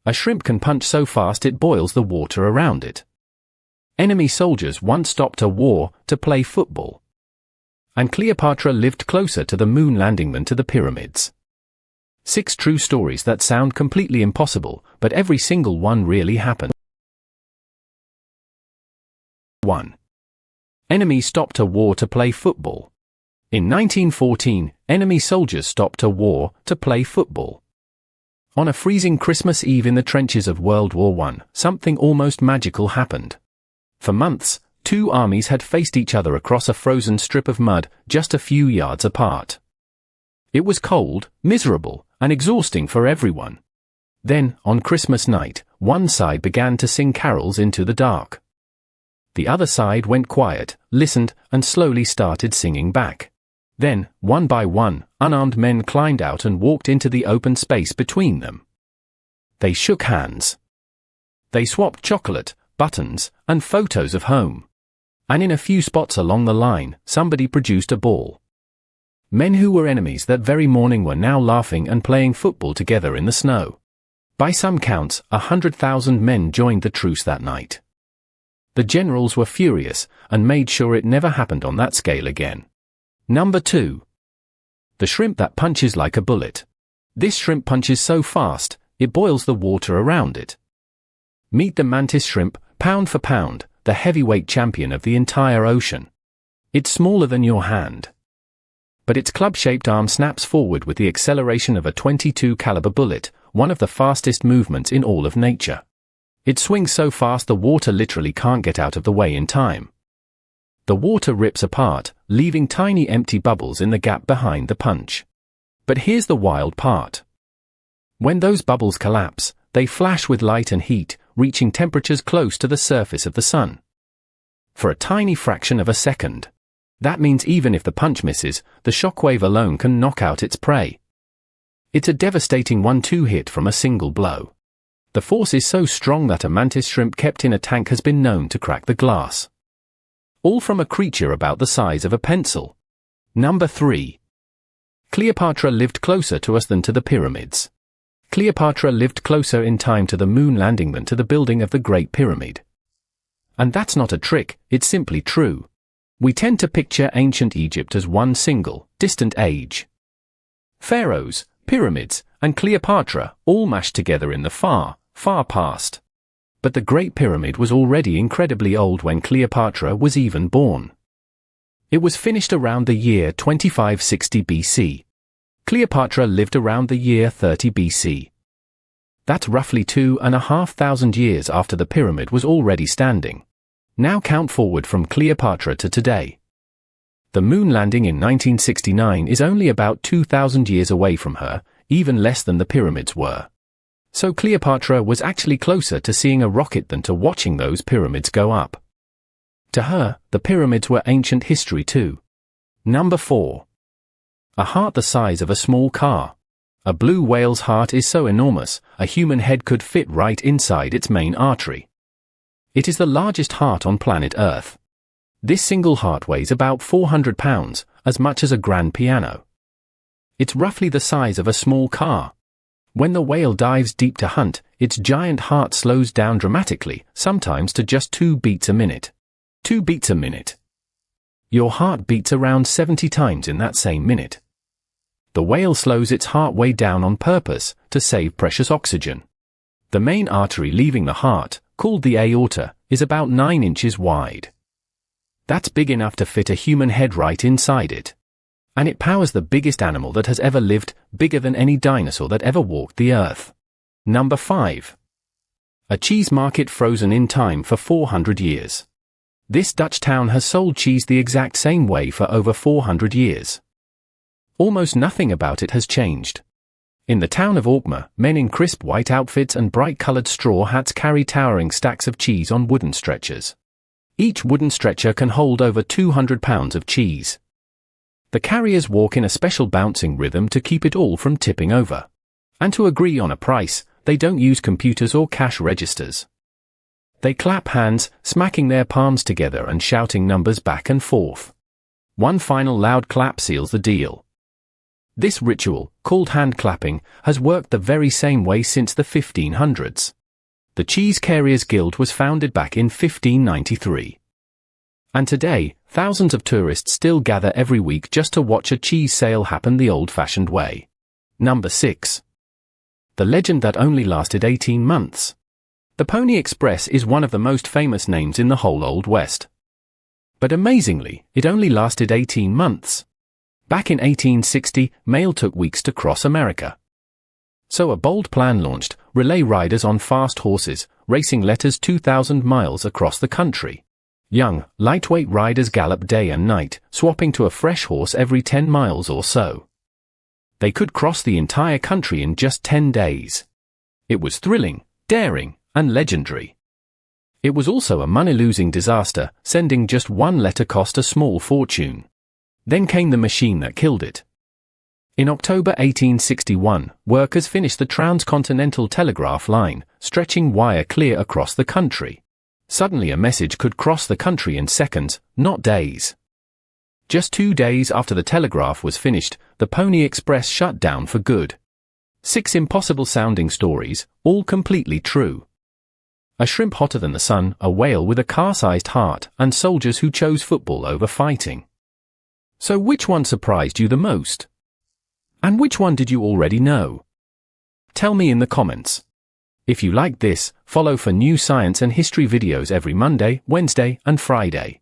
A shrimp can punch so fast it boils the water around it. Enemy soldiers once stopped a war to play football. And Cleopatra lived closer to the moon landing than to the pyramids. 6 true stories that sound completely impossible, but every single one really happened. 1. Enemy stopped a war to play football. In 1914, enemy soldiers stopped a war to play football. On a freezing Christmas Eve in the trenches of World War I, something almost magical happened. For months, 2 armies had faced each other across a frozen strip of mud just a few yards apart. It was cold, miserable, and exhausting for everyone. Then, on Christmas night, one side began to sing carols into the dark. The other side went quiet, listened, and slowly started singing back. Then, one by one, unarmed men climbed out and walked into the open space between them. They shook hands. They swapped chocolate, buttons, and photos of home. And in a few spots along the line, somebody produced a ball. Men who were enemies that very morning were now laughing and playing football together in the snow. By some counts, 100,000 men joined the truce that night. The generals were furious and made sure it never happened on that scale again. Number 2. The shrimp that punches like a bullet. This shrimp punches so fast, it boils the water around it. Meet the mantis shrimp, pound for pound, the heavyweight champion of the entire ocean. It's smaller than your hand. But its club-shaped arm snaps forward with the acceleration of a .22 caliber bullet, one of the fastest movements in all of nature. It swings so fast the water literally can't get out of the way in time. The water rips apart, leaving tiny empty bubbles in the gap behind the punch. But here's the wild part. When those bubbles collapse, they flash with light and heat, reaching temperatures close to the surface of the sun. For a tiny fraction of a second. That means even if the punch misses, the shockwave alone can knock out its prey. It's a devastating 1-2 hit from a single blow. The force is so strong that a mantis shrimp kept in a tank has been known to crack the glass. All from a creature about the size of a pencil. Number 3. Cleopatra lived closer to us than to the pyramids. Cleopatra lived closer in time to the moon landing than to the building of the Great Pyramid. And that's not a trick, it's simply true. We tend to picture ancient Egypt as one single, distant age. Pharaohs, pyramids, and Cleopatra all mashed together in the far, far past. But the Great Pyramid was already incredibly old when Cleopatra was even born. It was finished around the year 2560 BC. Cleopatra lived around the year 30 BC. That's roughly 2,500 years after the pyramid was already standing. Now count forward from Cleopatra to today. The moon landing in 1969 is only about 2,000 years away from her, even less than the pyramids were. So Cleopatra was actually closer to seeing a rocket than to watching those pyramids go up. To her, the pyramids were ancient history too. Number 4. A heart the size of a small car. A blue whale's heart is so enormous, a human head could fit right inside its main artery. It is the largest heart on planet Earth. This single heart weighs about 400 pounds, as much as a grand piano. It's roughly the size of a small car. When the whale dives deep to hunt, its giant heart slows down dramatically, sometimes to just 2 beats a minute. 2 beats a minute. Your heart beats around 70 times in that same minute. The whale slows its heart way down on purpose, to save precious oxygen. The main artery leaving the heart, called the aorta, is about 9 inches wide. That's big enough to fit a human head right inside it. And it powers the biggest animal that has ever lived, bigger than any dinosaur that ever walked the earth. Number 5. A cheese market frozen in time for 400 years. This Dutch town has sold cheese the exact same way for over 400 years. Almost nothing about it has changed. In the town of Alkmaar, men in crisp white outfits and bright-colored straw hats carry towering stacks of cheese on wooden stretchers. Each wooden stretcher can hold over 200 pounds of cheese. The carriers walk in a special bouncing rhythm to keep it all from tipping over. And to agree on a price, they don't use computers or cash registers. They clap hands, smacking their palms together and shouting numbers back and forth. One final loud clap seals the deal. This ritual, called hand clapping, has worked the very same way since the 1500s. The Cheese Carriers Guild was founded back in 1593. And today, thousands of tourists still gather every week just to watch a cheese sale happen the old-fashioned way. Number 6. The legend that only lasted 18 months. The Pony Express is one of the most famous names in the whole Old West. But amazingly, it only lasted 18 months. Back in 1860, mail took weeks to cross America. So a bold plan launched: relay riders on fast horses, racing letters 2,000 miles across the country. Young, lightweight riders galloped day and night, swapping to a fresh horse every 10 miles or so. They could cross the entire country in just 10 days. It was thrilling, daring, and legendary. It was also a money-losing disaster, sending just one letter cost a small fortune. Then came the machine that killed it. In October 1861, workers finished the transcontinental telegraph line, stretching wire clear across the country. Suddenly a message could cross the country in seconds, not days. Just 2 days after the telegraph was finished, the Pony Express shut down for good. 6 impossible-sounding stories, all completely true. A shrimp hotter than the sun, a whale with a car-sized heart, and soldiers who chose football over fighting. So which one surprised you the most? And which one did you already know? Tell me in the comments. If you like this, follow for new science and history videos every Monday, Wednesday, and Friday.